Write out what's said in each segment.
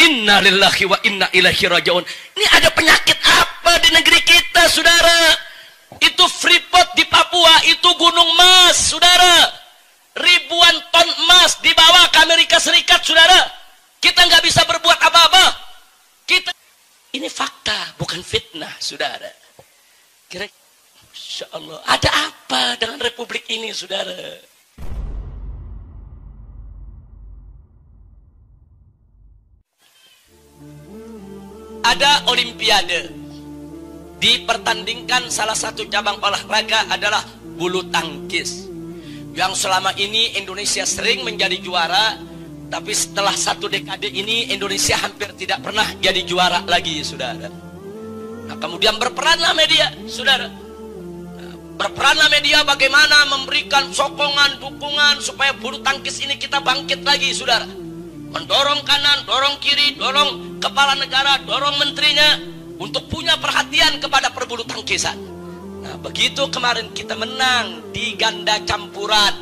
Inna lillahi wa inna ilaihi raji'un. Ini ada penyakit apa di negeri kita, saudara? Itu Freeport di Papua, itu gunung emas, saudara. Ribuan ton emas dibawa ke Amerika Serikat, saudara. Kita nggak bisa berbuat apa-apa. Ini fakta, bukan fitnah, saudara. Kira-kira, Masya Allah, ada apa dengan republik ini, saudara? Ada olimpiade, dipertandingkan salah satu cabang olahraga adalah bulu tangkis, yang selama ini Indonesia sering menjadi juara, tapi setelah satu dekade ini Indonesia hampir tidak pernah jadi juara lagi, saudara. Nah, kemudian berperanlah media, saudara. Berperanlah media bagaimana memberikan sokongan, dukungan supaya bulu tangkis ini kita bangkit lagi, saudara. Mendorong kanan, dorong kiri, dorong kepala negara, dorong menterinya untuk punya perhatian kepada perbulu tangkisan. Nah, begitu kemarin kita menang di ganda campuran,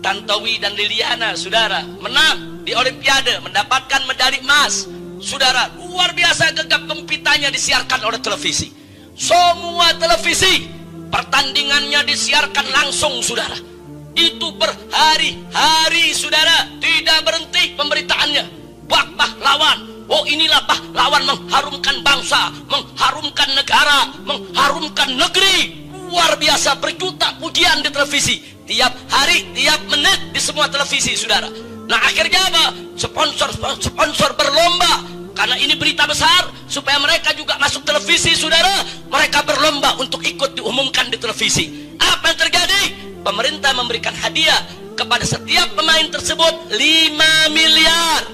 Tantowi dan Liliana, saudara, menang di olimpiade, mendapatkan medali emas, saudara. Luar biasa gegap gempitanya disiarkan oleh televisi. Semua televisi pertandingannya disiarkan langsung, saudara. Itu berhari-hari, saudara, tidak berhenti pemberitaannya. Pahlawan, oh inilah pahlawan mengharumkan bangsa, mengharumkan negara, mengharumkan negeri. Luar biasa, berjuta pujian di televisi, tiap hari, tiap menit di semua televisi, saudara. Nah, akhirnya apa? Sponsor berlomba, karena ini berita besar, supaya mereka juga masuk televisi, saudara. Mereka berlomba untuk ikut diumumkan di televisi. Apa yang terjadi? Pemerintah memberikan hadiah kepada setiap pemain tersebut 5 miliar.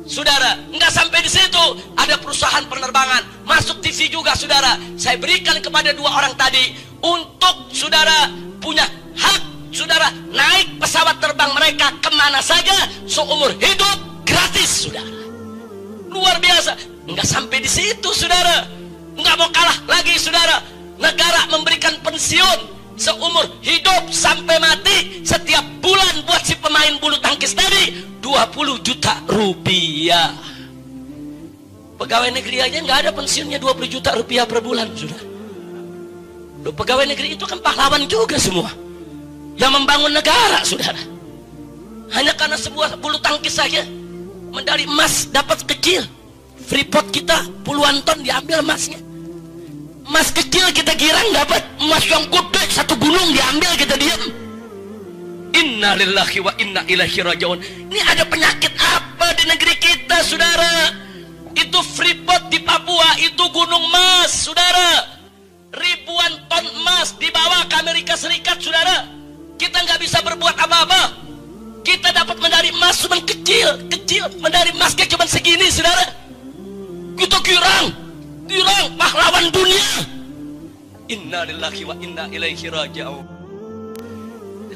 Saudara, nggak sampai di situ, ada perusahaan penerbangan masuk TV juga, saudara. Saya berikan kepada dua orang tadi untuk saudara punya hak, saudara, naik pesawat terbang mereka kemana saja seumur hidup gratis, saudara. Luar biasa. Nggak sampai di situ, saudara. Nggak mau kalah lagi, saudara. Negara memberikan pensiun seumur hidup sampai mati setiap bulan buat si pemain bulu tangkis tadi 20 juta rupiah. Pegawai negeri aja nggak ada pensiunnya 20 juta rupiah per bulan, saudara. Loh, pegawai negeri itu kan pahlawan juga semua, yang membangun negara, saudara. Hanya karena sebuah bulu tangkis saja medali emas dapat kecil. Freeport kita puluhan ton diambil emasnya. Emas kecil kita girang dapat emas yang gede, satu gunung diambil, kita diam. Inna lillahi wa inna ilaihi raji'un. Ini ada penyakit apa di negeri kita, saudara? Itu Freeport di Papua, itu gunung emas, saudara. Ribuan ton emas dibawa ke Amerika Serikat, saudara. Kita nggak bisa berbuat apa-apa. Kita dapat medali emas cuma kecil, medali emasnya cuma segini, saudara. Kita girang pahlawan dunia. Inna lillahi wa inna ilaihi raji'un.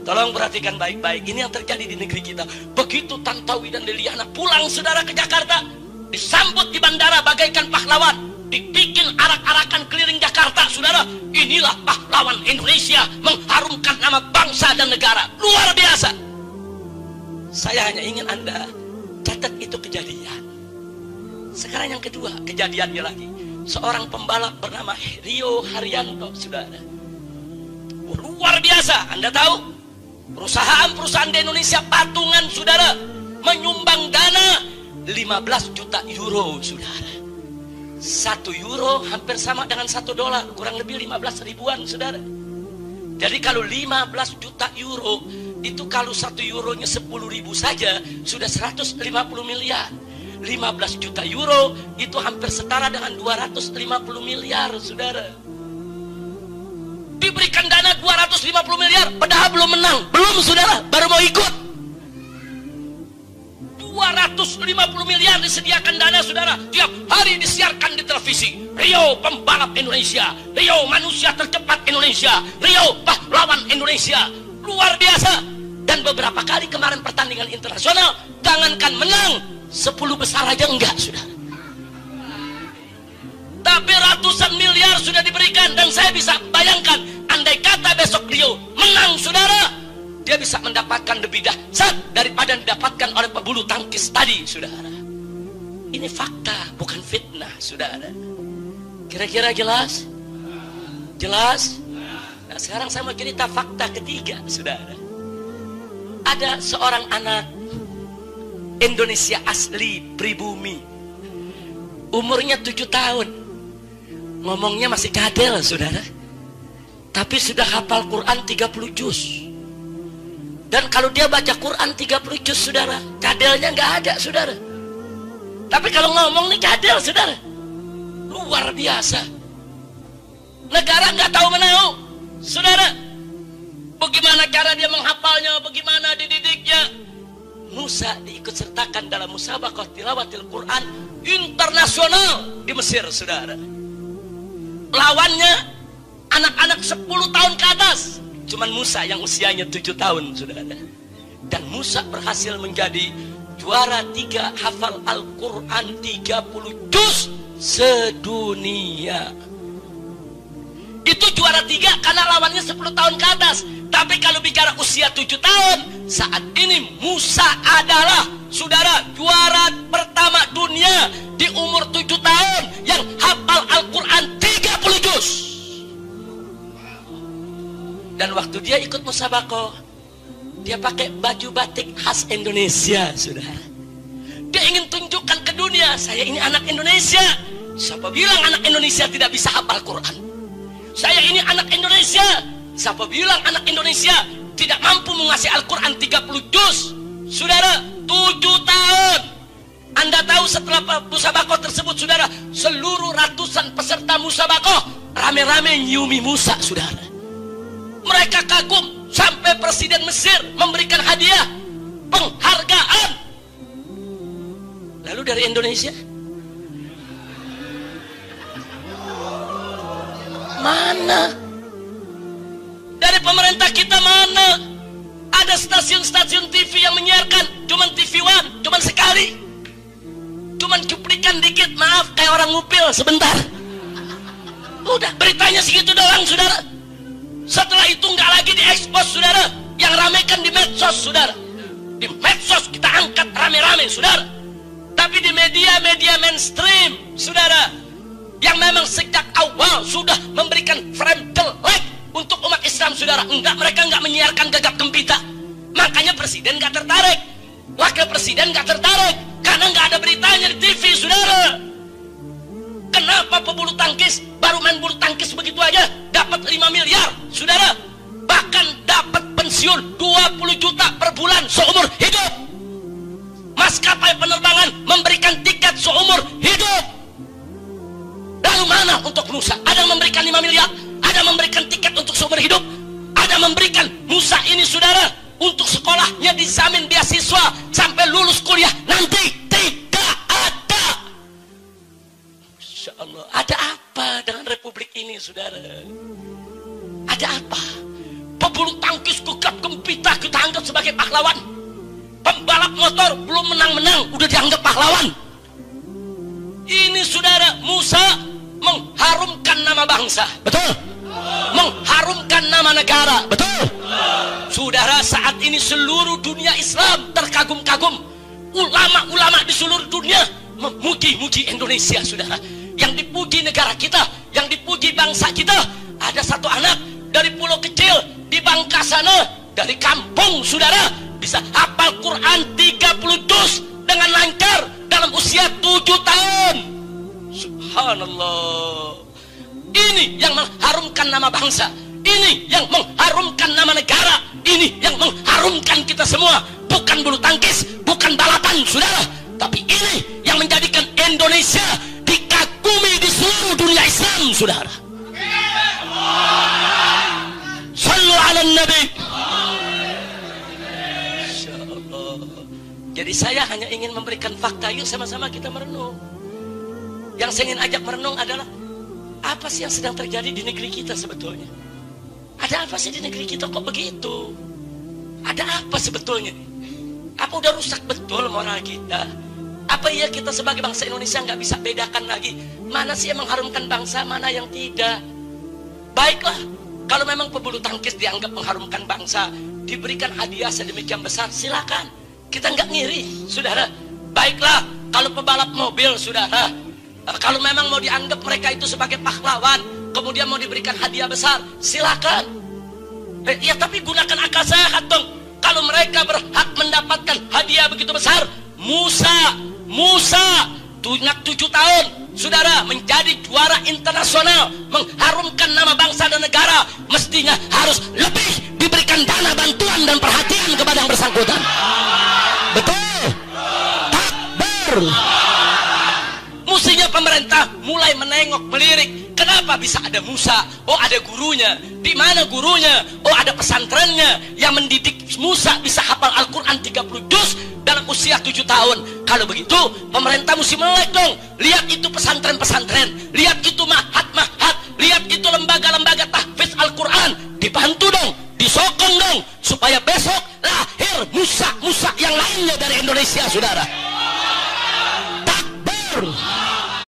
Tolong perhatikan baik-baik, ini yang terjadi di negeri kita. Begitu Tantowi dan Liliana pulang, saudara, ke Jakarta, disambut di bandara bagaikan pahlawan, dibikin arak-arakan keliling Jakarta, saudara. Inilah pahlawan Indonesia, mengharumkan nama bangsa dan negara. Luar biasa. Saya hanya ingin Anda catat itu kejadian. Sekarang yang kedua, kejadiannya lagi. Seorang pembalap bernama Rio Haryanto, saudara. Luar biasa. Anda tahu, perusahaan-perusahaan di Indonesia patungan, saudara, menyumbang dana 15 juta euro, saudara. 1 euro hampir sama dengan 1 dolar, kurang lebih 15 ribuan, saudara. Jadi kalau 15 juta euro, itu kalau 1 euronya 10 ribu saja, sudah 150 miliar. 15 juta euro itu hampir setara dengan 250 miliar, saudara. Diberikan dana 250 miliar, padahal belum menang, belum, saudara, baru mau ikut. 250 miliar disediakan dana, saudara. Tiap hari disiarkan di televisi. Rio pembalap Indonesia, Rio manusia tercepat Indonesia, Rio pahlawan Indonesia. Luar biasa. Dan beberapa kali kemarin pertandingan internasional, jangankan menang, 10 besar aja enggak, saudara. Tapi ratusan miliar sudah diberikan. Dan saya bisa bayangkan, andai kata besok Rio menang, saudara, dia bisa mendapatkan lebih dahsyat daripada yang didapatkan oleh pebulu tangkis tadi, saudara. Ini fakta, bukan fitnah, saudara. Kira-kira jelas? Jelas? Nah, sekarang saya mau cerita fakta ketiga, saudara. Ada seorang anak Indonesia asli, pribumi, umurnya 7 tahun, ngomongnya masih cadel, saudara, tapi sudah hafal Quran 30 juz. Dan kalau dia baca Quran 30 juz, saudara, cadelnya nggak ada, saudara. Tapi kalau ngomong nih cadel, saudara, luar biasa. Negara nggak tahu menahu, saudara. Bagaimana cara dia menghafalnya, bagaimana dididiknya. Musa diikut sertakan dalam musabaqah tilawatil Quran internasional di Mesir, saudara. Lawannya anak-anak 10 tahun ke atas, cuman Musa yang usianya 7 tahun, saudara. Dan Musa berhasil menjadi juara 3 hafal Al-Quran 30 juz sedunia. Itu juara 3 karena lawannya 10 tahun ke atas. Tapi kalau bicara usia 7 tahun, saat ini Musa adalah, saudara, juara pertama dunia di umur 7 tahun yang hafal Al-Quran 30 juz. Dan waktu dia ikut musabaqah, dia pakai baju batik khas Indonesia, saudara. Dia ingin tunjukkan ke dunia, saya ini anak Indonesia. Siapa bilang anak Indonesia tidak bisa hafal Quran? Saya ini anak Indonesia. Siapa bilang anak Indonesia tidak mampu menguasai Al-Quran 30 juz? Saudara, 7 tahun. Anda tahu setelah musabaqah tersebut, saudara, seluruh ratusan peserta musabaqah rame-rame nyiumi Musa, saudara. Mereka kagum sampai Presiden Mesir memberikan hadiah penghargaan. Lalu dari Indonesia mana? Dari pemerintah kita mana? Ada stasiun-stasiun TV yang menyiarkan cuman TV One, cuman sekali, cuman cuplikan dikit, maaf, kayak orang ngupil sebentar. Udah, beritanya segitu doang, saudara. Setelah itu nggak lagi diekspos, saudara. Yang ramekan di medsos, saudara. Di medsos kita angkat rame-rame, saudara. Tapi di media-media mainstream, saudara, yang memang sejak awal sudah memberikan frame jelek untuk umat Islam, saudara, mereka nggak menyiarkan gegap gempita. Makanya presiden nggak tertarik, wakil presiden nggak tertarik, karena nggak ada beritanya di TV, saudara. Kenapa pebulu tangkis baru main bulu tangkis begitu aja dapat 5 miliar, saudara? Bahkan dapat pensiun 20 juta per bulan seumur hidup. Maskapai penerbangan memberikan tiket seumur hidup. Lalu mana untuk Musa? Ada yang memberikan 5 miliar, ada yang memberikan tiket untuk seumur hidup, ada yang memberikan Musa ini, saudara, untuk sekolahnya dijamin beasiswa sampai lulus kuliah nanti. Tidak ada. Insya Allah. Ada apa dengan republik ini, saudara? Ada apa? Pebulu tangkis gegap gempita kita anggap sebagai pahlawan. Pembalap motor belum menang-menang udah dianggap pahlawan. Ini, saudara, Musa mengharumkan nama bangsa, betul? Mengharumkan nama negara, betul? Saudara, saat ini seluruh dunia Islam terkagum-kagum. Ulama-ulama di seluruh dunia memuji-muji Indonesia, saudara. Yang dipuji negara kita, yang dipuji bangsa kita. Ada satu anak dari pulau kecil di Bangka sana, dari kampung, saudara, bisa hafal Quran 30 juz dengan lancar dalam usia 7 tahun. Subhanallah. Ini yang mengharumkan nama bangsa, ini yang mengharumkan nama negara, ini yang mengharumkan kita semua. Bukan bulu tangkis, bukan balapan, saudara, tapi ini yang menjadikan Indonesia dikagumi di seluruh dunia Islam, saudara. Sallu ala Nabi. Insyaallah. Jadi saya hanya ingin memberikan fakta. Yuk sama-sama kita merenung. Yang saya ingin ajak merenung adalah apa sih yang sedang terjadi di negeri kita sebetulnya? Ada apa sih di negeri kita kok begitu? Ada apa sebetulnya? Apa udah rusak betul moral kita? Apa iya kita sebagai bangsa Indonesia nggak bisa bedakan lagi mana sih yang mengharumkan bangsa, mana yang tidak? Baiklah, kalau memang pebulu tangkis dianggap mengharumkan bangsa, diberikan hadiah sedemikian besar, silakan. Kita nggak ngiri, saudara. Baiklah, Kalau pebalap mobil, saudara, kalau memang mau dianggap mereka itu sebagai pahlawan, kemudian mau diberikan hadiah besar, silakan. Ya tapi gunakan akal sehat dong. Kalau mereka berhak mendapatkan hadiah begitu besar, Musa anak 7 tahun, saudara, menjadi juara internasional, mengharumkan nama bangsa dan negara, mestinya harus lebih diberikan dana bantuan dan perhatian kepada yang bersangkutan. Betul? Takbir. Mestinya pemerintah mulai menengok, melirik. Kenapa bisa ada Musa? Oh, ada gurunya. Di mana gurunya? Oh, ada pesantrennya yang mendidik Musa bisa hafal Al-Quran 30 juz dalam usia 7 tahun. Kalau begitu, pemerintah mesti melek dong. Lihat itu pesantren-pesantren, lihat itu mahat-mahat, lihat itu lembaga-lembaga tahfiz Al-Quran. Dibantu dong, disokong dong, supaya besok lahir Musa-Musa yang lainnya dari Indonesia, saudara.